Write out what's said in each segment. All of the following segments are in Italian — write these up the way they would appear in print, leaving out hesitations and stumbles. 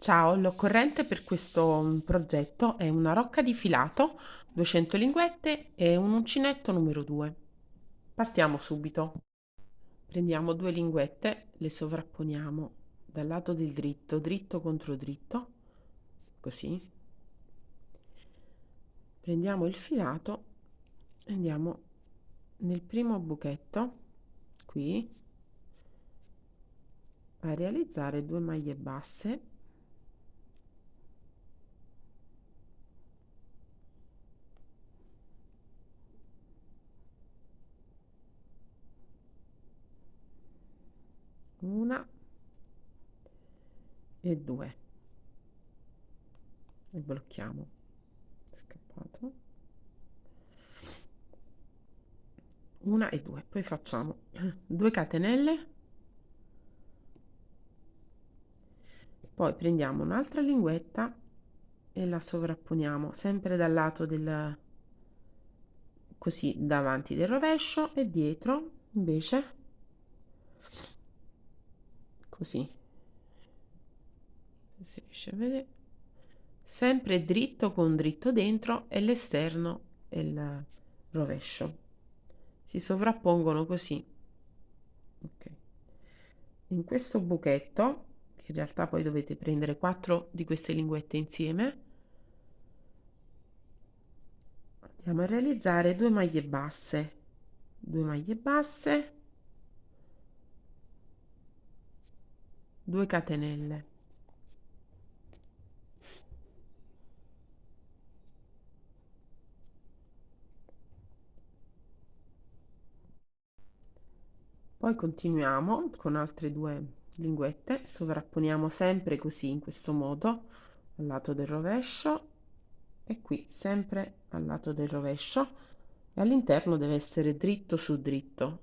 Ciao, l'occorrente per questo progetto è una rocca di filato, 200 linguette e un uncinetto numero 2. Partiamo subito. Prendiamo due linguette, le sovrapponiamo dal lato del dritto, dritto contro dritto, così. Prendiamo il filato e andiamo nel primo buchetto, qui, a realizzare due maglie basse. Una e due. E blocchiamo. È scappato. Una e due. Poi facciamo 2 catenelle, poi prendiamo un'altra linguetta e la sovrapponiamo sempre dal lato del, così, davanti del rovescio, e dietro invece così, se si riesce a vedere, sempre dritto con dritto dentro e l'esterno e il rovescio si sovrappongono così. Ok. In questo buchetto, che in realtà poi dovete prendere 4 di queste linguette insieme, andiamo a realizzare 2 maglie basse, 2 catenelle. Poi continuiamo con altre 2 linguette, sovrapponiamo sempre così, in questo modo, al lato del rovescio e qui sempre al lato del rovescio, e all'interno deve essere dritto su dritto.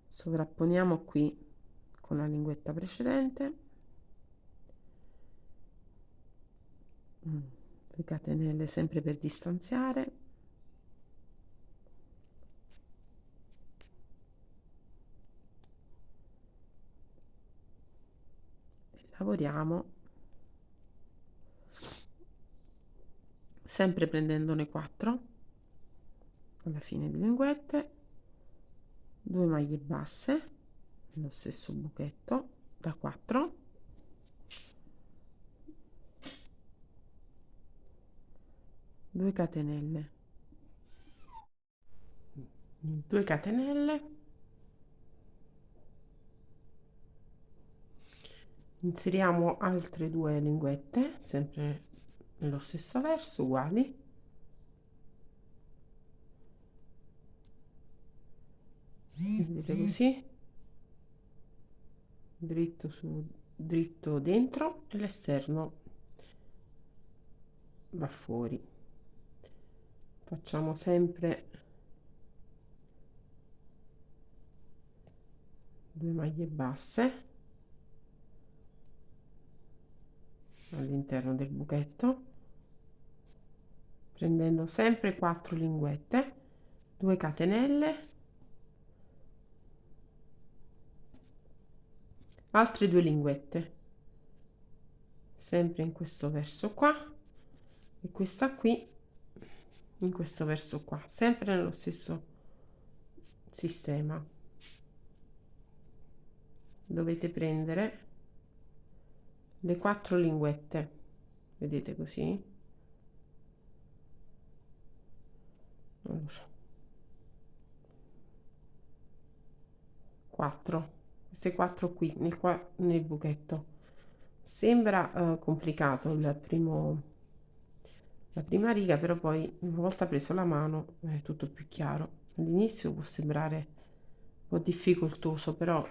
Sovrapponiamo qui con la linguetta precedente, 2 catenelle sempre per distanziare, e lavoriamo sempre prendendone 4 alla fine di linguette, 2 maglie basse nello stesso buchetto da 4, 2 catenelle, 2 catenelle, inseriamo altre 2 linguette sempre nello stesso verso, uguali, vedete così, dritto su dritto dentro e l'esterno va fuori. Facciamo sempre 2 maglie basse all'interno del buchetto, prendendo sempre 4 linguette, 2 catenelle, altre 2 linguette sempre in questo verso qua e questa qui in questo verso qua, sempre nello stesso sistema. Dovete prendere le 4 linguette, vedete così, allora, 4, queste 4 qui nel buchetto. Sembra complicato la prima riga, però poi una volta preso la mano è tutto più chiaro. All'inizio può sembrare un po' difficoltoso, però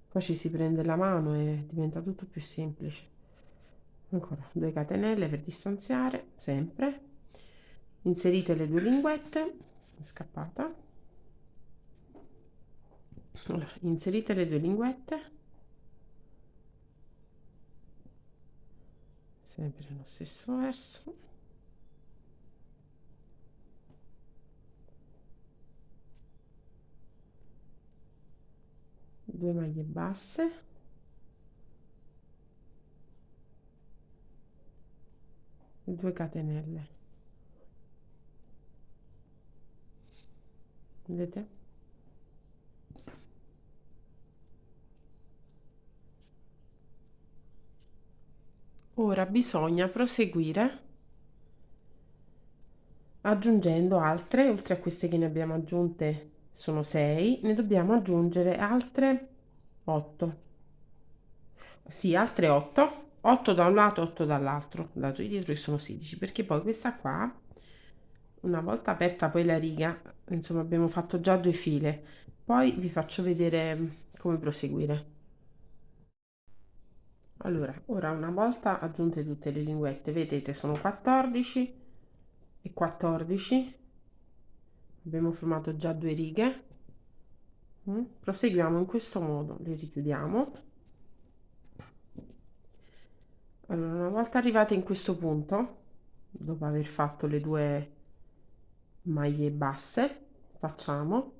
poi ci si prende la mano e diventa tutto più semplice. Ancora 2 catenelle per distanziare, sempre. Inserite le 2 linguette, è scappata. Allora, inserite le 2 linguette, sempre nello stesso verso. 2 maglie basse, 2 catenelle, vedete? Ora bisogna proseguire aggiungendo altre, oltre a queste che ne abbiamo aggiunte sono 6, ne dobbiamo aggiungere altre 8. Sì, altre 8. 8 da un lato, 8 dall'altro, lato di dietro, che sono 16, perché poi questa qua, una volta aperta poi la riga, insomma abbiamo fatto già 2 file, poi vi faccio vedere come proseguire. Allora, ora una volta aggiunte tutte le linguette, vedete sono 14 e 14, abbiamo formato già 2 righe. Proseguiamo in questo modo, le richiudiamo. Allora, una volta arrivate in questo punto, dopo aver fatto le 2 maglie basse, facciamo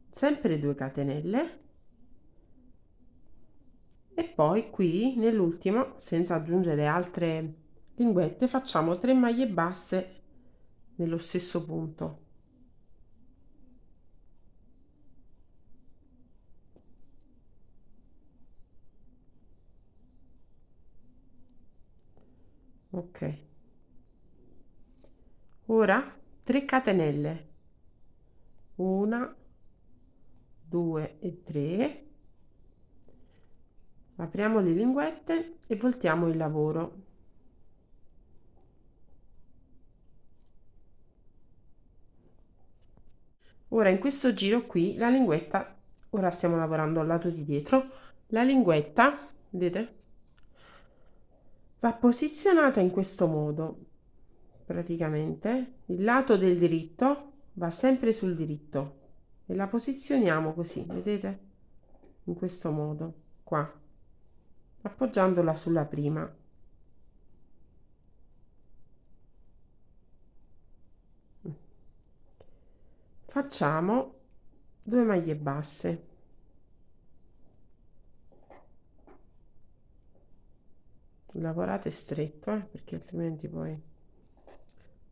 sempre 2 catenelle e poi qui nell'ultimo, senza aggiungere altre linguette, facciamo 3 maglie basse nello stesso punto. Ok, ora 3 catenelle, 1, 2 e 3, apriamo le linguette e voltiamo il lavoro. Ora in questo giro qui la linguetta, ora stiamo lavorando al lato di dietro, la linguetta, vedete, va posizionata in questo modo, praticamente il lato del diritto va sempre sul diritto e la posizioniamo così, vedete, in questo modo, qua, appoggiandola sulla prima. Facciamo 2 maglie basse. Lavorate stretto, perché altrimenti poi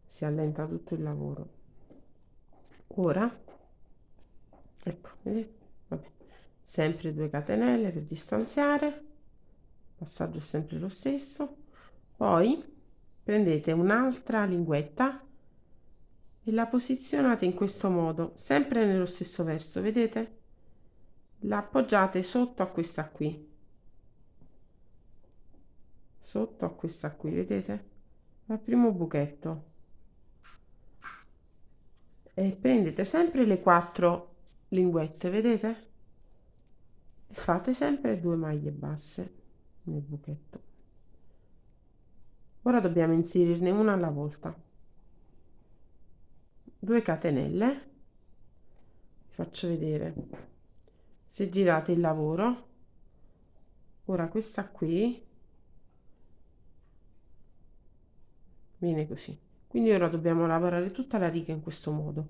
si allenta tutto il lavoro. Ora, ecco, vedete? Vabbè. Sempre 2 catenelle per distanziare, passaggio è sempre lo stesso. Poi prendete un'altra linguetta e la posizionate in questo modo, sempre nello stesso verso, vedete? La appoggiate sotto a questa qui, sotto a questa qui, vedete? Al primo buchetto. E prendete sempre le 4 linguette, vedete? E fate sempre 2 maglie basse nel buchetto. Ora dobbiamo inserirne una alla volta. 2 catenelle, vi faccio vedere. Se girate il lavoro, ora questa qui viene così. Quindi ora dobbiamo lavorare tutta la riga in questo modo,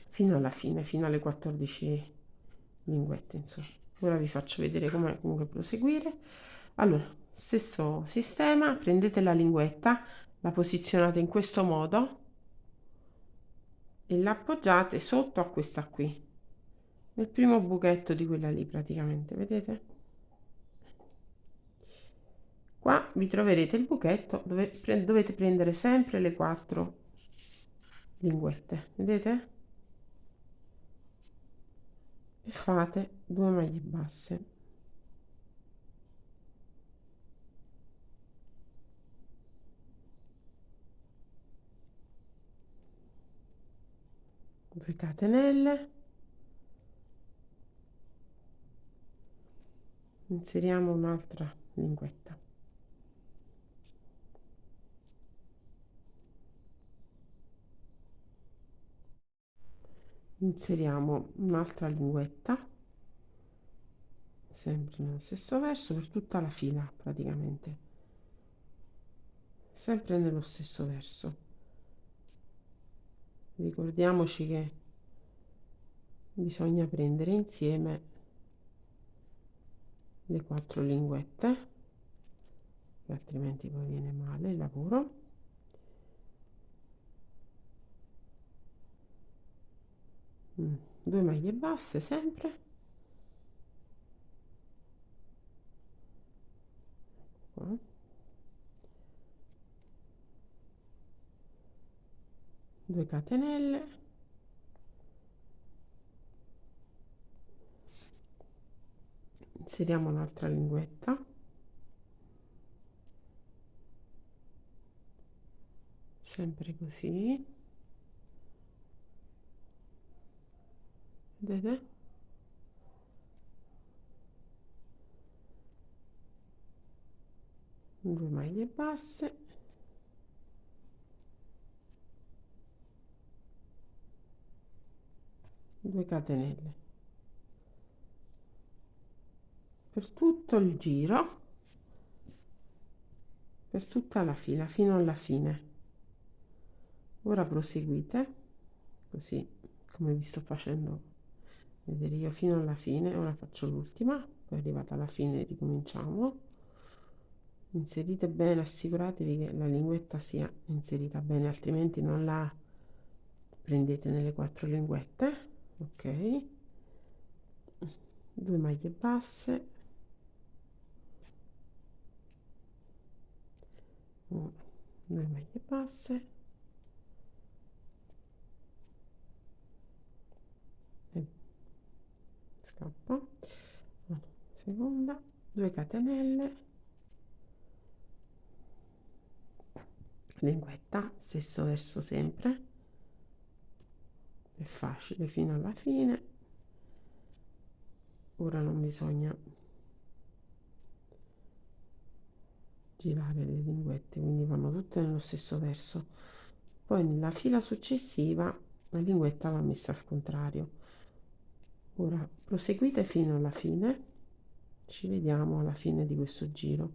fino alla fine, fino alle 14 linguette, insomma. Ora vi faccio vedere come comunque proseguire. Allora, stesso sistema, prendete la linguetta, la posizionate in questo modo e la appoggiate sotto a questa qui, nel primo buchetto di quella lì praticamente, vedete? Qua vi troverete il buchetto dove dovete prendere sempre le 4 linguette, vedete? E fate 2 maglie basse. 2 catenelle, inseriamo un'altra linguetta, inseriamo un'altra linguetta sempre nello stesso verso per tutta la fila praticamente, sempre nello stesso verso. Ricordiamoci che bisogna prendere insieme le 4 linguette altrimenti poi viene male il lavoro. Due maglie basse sempre, qua. Due catenelle, inseriamo un'altra linguetta, sempre così, vedete? Due maglie basse, due catenelle per tutto il giro, per tutta la fila fino alla fine. Ora proseguite così come vi sto facendo vedere io fino alla fine. Ora faccio l'ultima, poi arrivata alla fine ricominciamo. Inserite bene, assicuratevi che la linguetta sia inserita bene, altrimenti non la prendete nelle 4 linguette. Ok, due maglie basse, due maglie basse e scappa, seconda, due catenelle, linguetta, stesso verso sempre, è facile fino alla fine. Ora non bisogna girare le linguette, quindi vanno tutte nello stesso verso. Poi nella fila successiva la linguetta va messa al contrario. Ora proseguite fino alla fine, ci vediamo alla fine di questo giro.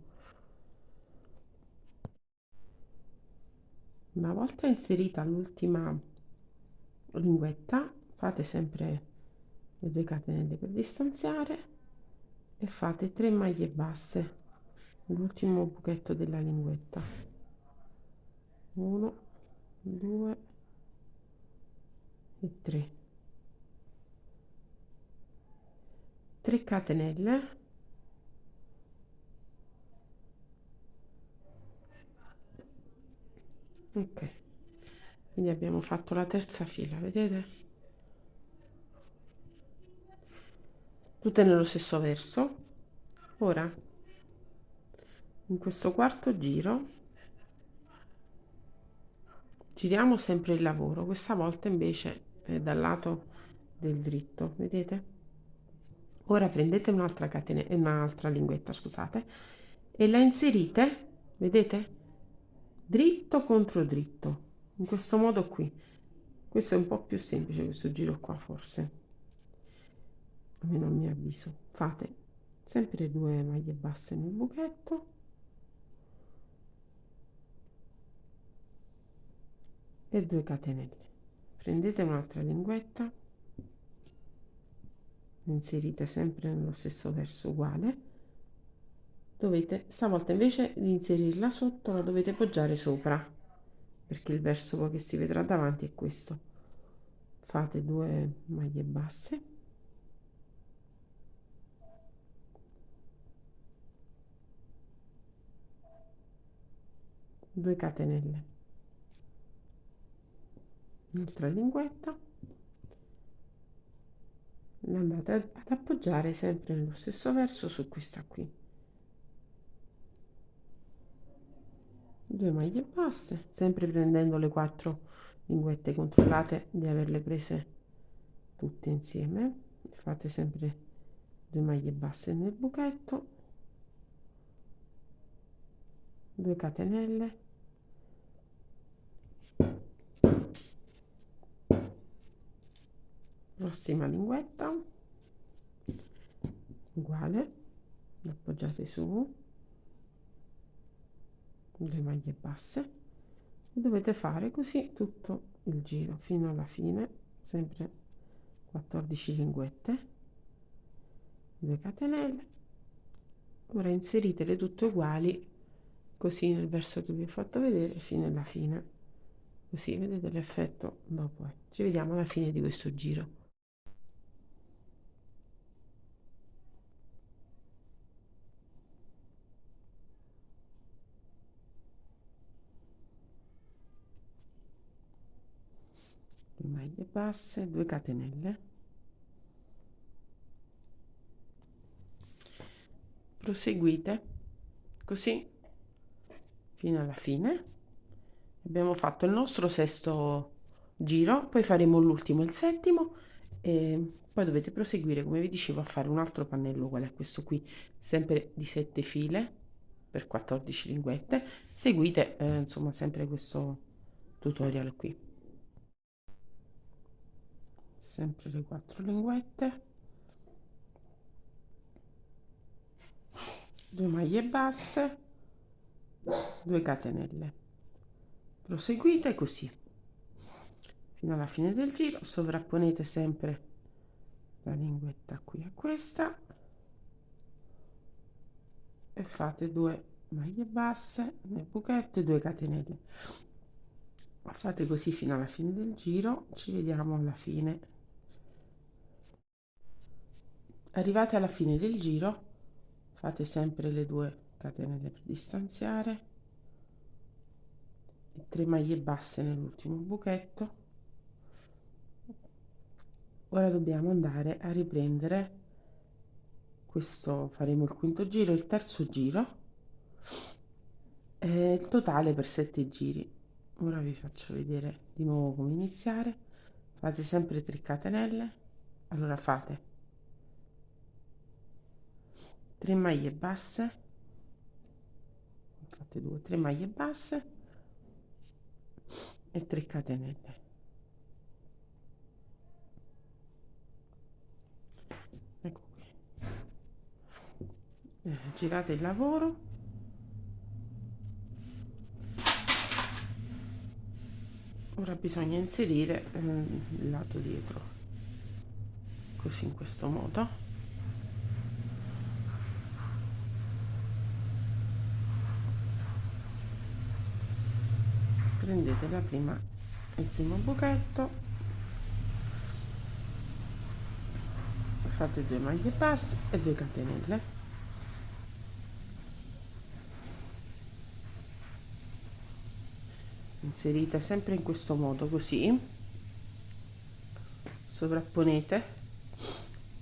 Una volta inserita l'ultima linguetta, fate sempre le due catenelle per distanziare e fate 3 maglie basse l'ultimo buchetto della linguetta, 1 2 e 3, 3 catenelle, ok, quindi abbiamo fatto la terza fila, vedete, tutte nello stesso verso. Ora in questo quarto giro giriamo sempre il lavoro, questa volta invece dal lato del dritto, vedete. Ora prendete un'altra catenella, un'altra linguetta, scusate, e la inserite, vedete, dritto contro dritto, in questo modo qui. Questo è un po' più semplice, questo giro qua forse, almeno a mio avviso. Fate sempre due maglie basse nel buchetto e 2 catenelle. Prendete un'altra linguetta, inserite sempre nello stesso verso uguale. Dovete, stavolta invece di inserirla sotto, la dovete poggiare sopra, perché il verso poi che si vedrà davanti è questo. Fate 2 maglie basse, due catenelle, un'altra linguetta, la andate ad appoggiare sempre nello stesso verso su questa qui. 2 maglie basse, sempre prendendo le 4 linguette, controllate di averle prese tutte insieme. Fate sempre 2 maglie basse nel buchetto, 2 catenelle, prossima linguetta uguale, l'appoggiate su, 2 maglie basse e dovete fare così tutto il giro fino alla fine, sempre 14 linguette, 2 catenelle. Ora inseritele tutte uguali così nel verso che vi ho fatto vedere fino alla fine, così vedete l'effetto dopo ci vediamo alla fine di questo giro. Due maglie basse, 2 catenelle, proseguite così fino alla fine. Abbiamo fatto il nostro sesto giro, poi faremo l'ultimo, il settimo, e poi dovete proseguire, come vi dicevo, a fare un altro pannello uguale a questo qui, sempre di 7 file per 14 linguette. Seguite insomma sempre questo tutorial qui, sempre le 4 linguette, 2 maglie basse, 2 catenelle, proseguite così fino alla fine del giro. Sovrapponete sempre la linguetta qui a questa e fate 2 maglie basse nel buchetto e 2 catenelle. Fate così fino alla fine del giro. Ci vediamo alla fine. Arrivate alla fine del giro, fate sempre le 2 catenelle per distanziare e 3 maglie basse nell'ultimo buchetto. Ora dobbiamo andare a riprendere questo, faremo il quinto giro, il terzo giro, il totale per 7 giri. Ora vi faccio vedere di nuovo come iniziare. Fate sempre 3 catenelle, allora fate 3 maglie basse, fate 2 3 maglie basse e 3 catenelle, ecco qui. Girate il lavoro, ora bisogna inserire il lato dietro, così in questo modo. Prendete il primo buchetto, fate 2 maglie basse e 2 catenelle, inserite sempre in questo modo, così sovrapponete,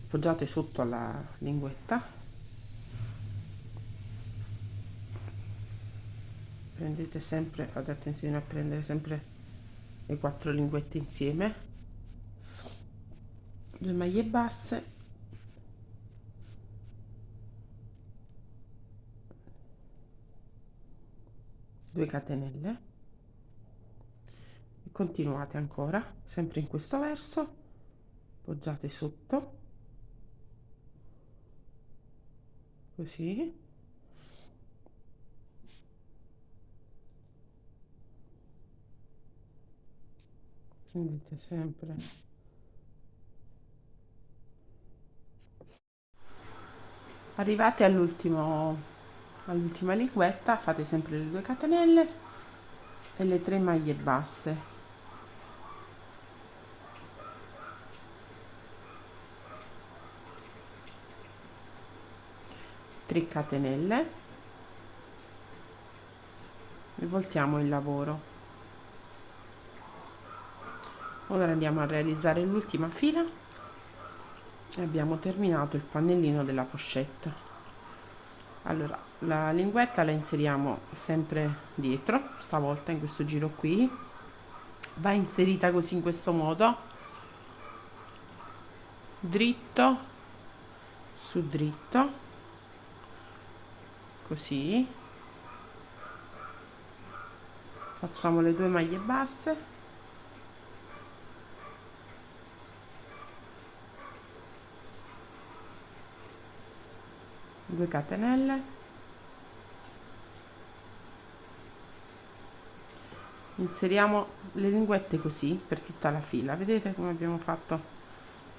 appoggiate sotto alla linguetta, prendete sempre, fate attenzione a prendere sempre le 4 linguette insieme, 2 maglie basse, 2 catenelle e continuate ancora sempre in questo verso, appoggiate sotto così, prendete sempre, arrivate all'ultima linguetta, fate sempre le 2 catenelle e le 3 maglie basse, catenelle e voltiamo il lavoro. Ora andiamo a realizzare l'ultima fila e abbiamo terminato il pannellino della pochette. Allora la linguetta la inseriamo sempre dietro, stavolta in questo giro qui va inserita così, in questo modo, dritto su dritto, così facciamo le 2 maglie basse, 2 catenelle, inseriamo le linguette così per tutta la fila, vedete come abbiamo fatto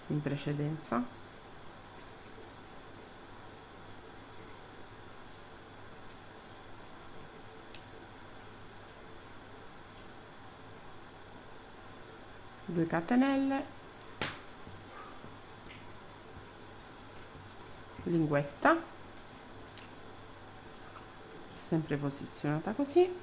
in precedenza. 2 catenelle, linguetta, sempre posizionata così,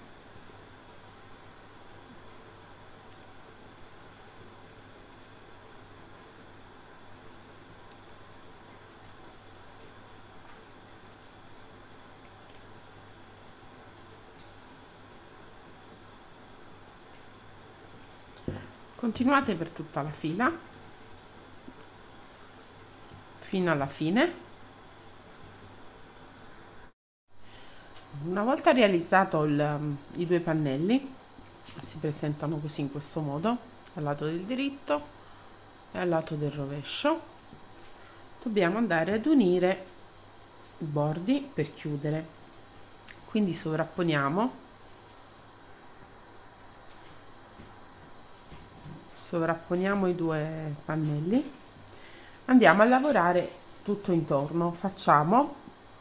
continuate per tutta la fila fino alla fine. Una volta realizzato i 2 pannelli, si presentano così in questo modo, al lato del diritto e al lato del rovescio. Dobbiamo andare ad unire i bordi per chiudere, quindi sovrapponiamo i 2 pannelli, andiamo a lavorare tutto intorno. Facciamo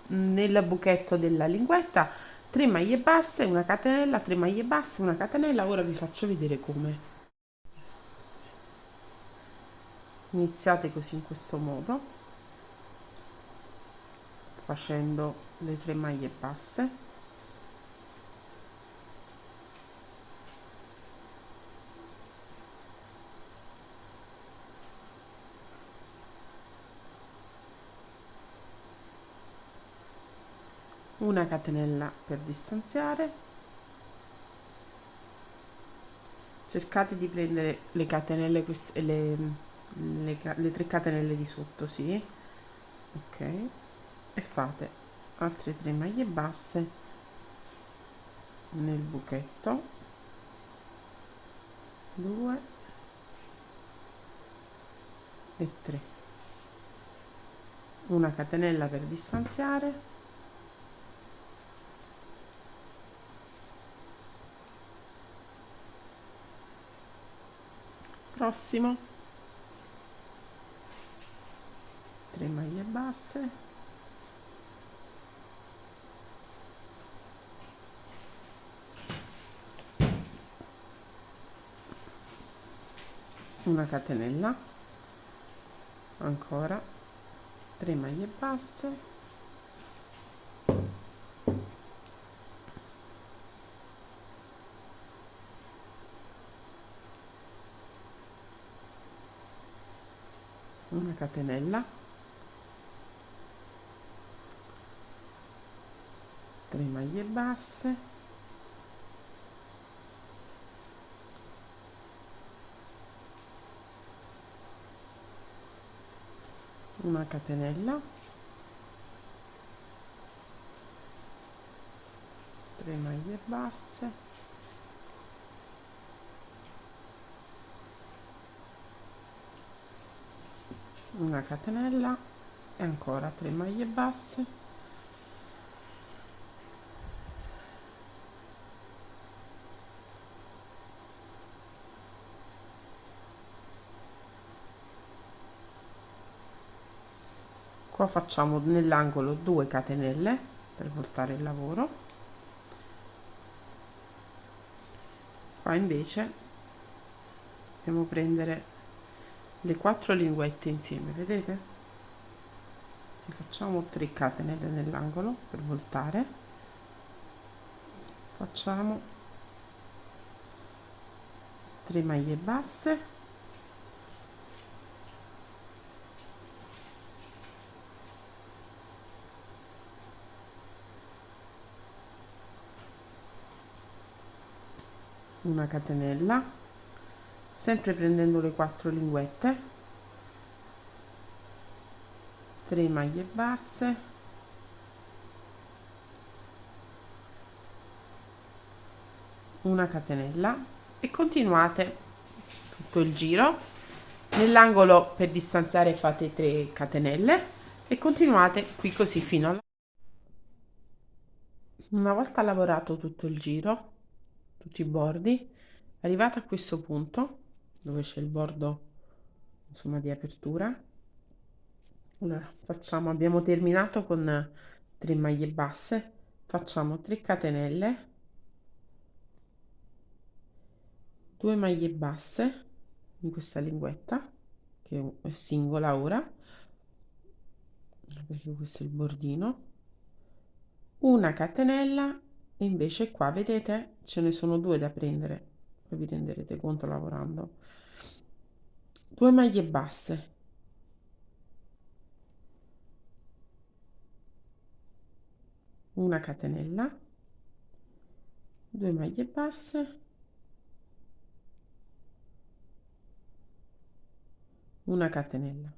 nel buchetto della linguetta 3 maglie basse, una catenella, 3 maglie basse, una catenella. Ora vi faccio vedere come. Iniziate così, in questo modo, facendo le 3 maglie basse, una catenella per distanziare, cercate di prendere le catenelle, le 3 catenelle di sotto, sì, ok, e fate altre 3 maglie basse nel buchetto, 2 e 3, una catenella per distanziare, prossimo, 3 maglie basse, una catenella, ancora 3 maglie basse, una catenella, 3 maglie basse, una catenella, 3 maglie basse, una catenella e ancora 3 maglie basse, qua facciamo nell'angolo 2 catenelle per voltare il lavoro, qua invece dobbiamo prendere le 4 linguette insieme, vedete? Se facciamo 3 catenelle nell'angolo per voltare, facciamo 3 maglie basse, una catenella, sempre prendendo le 4 linguette, 3 maglie basse, una catenella e continuate tutto il giro. Nell'angolo per distanziare fate 3 catenelle e continuate qui così fino alla. Una volta lavorato tutto il giro, tutti i bordi, arrivate a questo punto dove c'è il bordo, insomma, di apertura, allora abbiamo terminato con 3 maglie basse, facciamo 3 catenelle, 2 maglie basse, in questa linguetta che è singola ora, perché questo è il bordino, una catenella, e invece qua vedete ce ne sono due da prendere, poi vi renderete conto lavorando. 2 maglie basse, una catenella, 2 maglie basse, una catenella,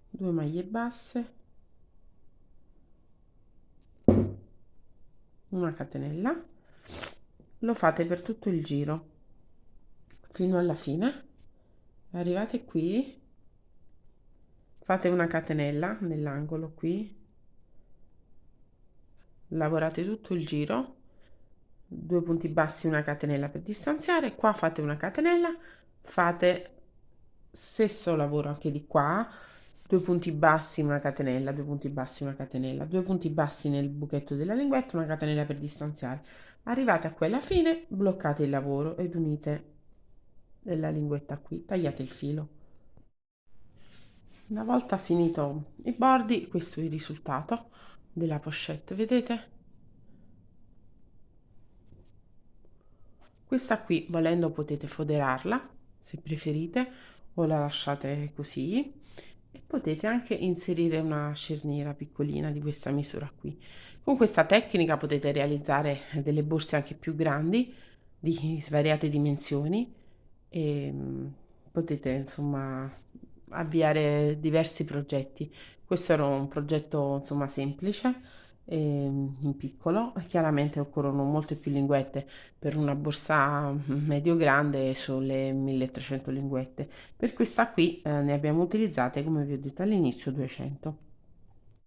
2 maglie basse, una catenella, lo fate per tutto il giro fino alla fine. Arrivate qui, fate una catenella nell'angolo qui, lavorate tutto il giro, 2 punti bassi, una catenella per distanziare, qua fate una catenella, fate stesso lavoro anche di qua, 2 punti bassi, una catenella, 2 punti bassi, una catenella, 2 punti bassi nel buchetto della linguetta, una catenella per distanziare. Arrivate a quella fine, bloccate il lavoro ed unite la linguetta qui, tagliate il filo. Una volta finito i bordi, questo è il risultato della pochette, vedete? Questa qui, volendo, potete foderarla se preferite, o la lasciate così, e potete anche inserire una cerniera piccolina di questa misura qui. Con questa tecnica potete realizzare delle borse anche più grandi, di svariate dimensioni, e potete insomma avviare diversi progetti. Questo era un progetto insomma semplice, in piccolo. Chiaramente occorrono molte più linguette per una borsa medio grande, sulle 1300 linguette. Per questa qui ne abbiamo utilizzate, come vi ho detto all'inizio, 200.